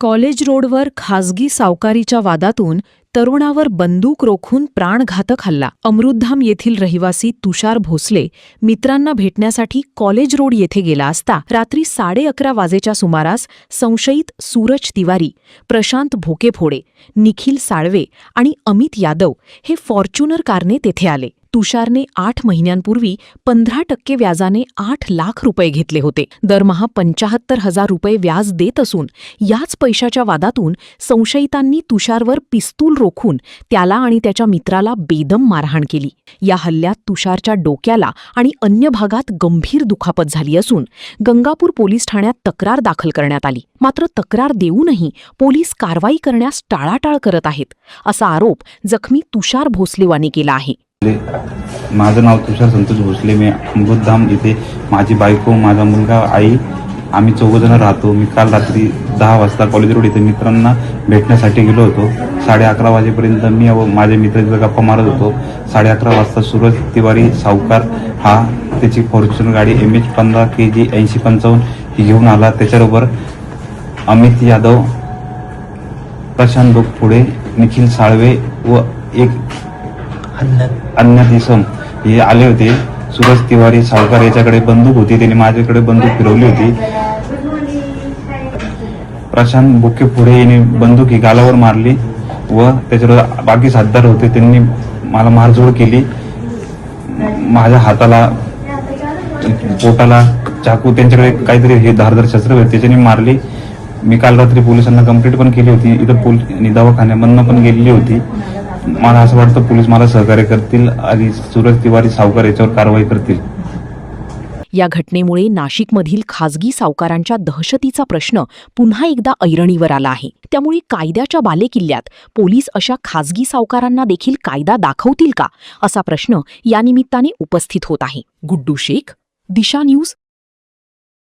College रोडवर खासगी सावकारीच्या वादातून तरुणावर बंदूक रोखून प्राणघातक हल्ला. अमृतधाम येथील रहिवासी तुषार भोसले मित्रांना भेटण्यासाठी कॉलेज रोड येथे गेला असता रात्री 11:30 वाजेच्या सुमारास संशयित सूरज तिवारी, प्रशांत भोकेफोडे, निखिल साळवे आणि अमित यादव हे फॉर्च्युनर कारने तेथे आले. तुषारने 8 महिन्यांपूर्वी 15% व्याजाने 8 लाख रुपये घेतले होते. दरमहा 75,000 रुपये व्याज देत असून याच पैशाच्या वादातून संशयितांनी तुषारवर पिस्तूल रोखून त्याला आणि त्याच्या मित्राला बेदम मारहाण केली. या हल्ल्यात तुषारच्या डोक्याला आणि अन्य भागात गंभीर दुखापत झाली असून गंगापूर पोलीस ठाण्यात तक्रार दाखल करण्यात आली. मात्र तक्रार देऊनही पोलीस कारवाई करण्यास टाळाटाळ करत आहेत, असा आरोप जखमी तुषार भोसलेवाने केला आहे. माझं नाव तुषार संतोष भोसले. मी अमृतधाम इथे माझी बायको, माझा मुलगा, आई, आम्ही 4 जण राहतो. मी काल रात्री 10 वाजता कॉलेज रोड इथे मित्रांना भेटण्यासाठी गेलो होतो. 11:30 वाजेपर्यंत मी व माझे मित्र गप्पा मारत होतो. 11:30 वाजता सूरज तिवारी सावकार हा त्याची फॉर्च्युनर गाडी MH 15 KG 8055 ही घेऊन आला. त्याच्याबरोबर अमित यादव, प्रशांत भोकेफोडे, निखिल साळवे व एक अन्य इसम हे आले होते. सूरज तिवारी सावकार याच्याकडे बंदूक होती, त्याने माझ्याकडे बंदूक फिरवली होती. प्रशांत भोकेफोडे याने बंदूक ही गालावर मारली व त्याच्यावर बाकी साथदार होते, त्यांनी मला मारझोड केली. माझ्या हाताला, पोटाला चाकू, त्यांच्याकडे काहीतरी हे धारदार शस्त्र होते, त्याच्याने मारली. मी काल रात्री पोलिसांना कंप्लेंट पण केली होती. इथं दवाखान्यामधनं पण गेलेली होती. मला असं वाटतं पोलीस मला सहकार्य करतील आणि सूरज तिवारी सावकार याच्यावर कारवाई करतील. या घटनेमुळे नाशिकमधील खासगी सावकारांच्या दहशतीचा प्रश्न पुन्हा एकदा ऐरणीवर आला आहे. त्यामुळे कायद्याच्या बालेकिल्ल्यात पोलीस अशा खासगी सावकारांना देखील कायदा दाखवतील का, असा प्रश्न या निमित्ताने उपस्थित होत आहे. गुड्डू शेख, दिशा न्यूज,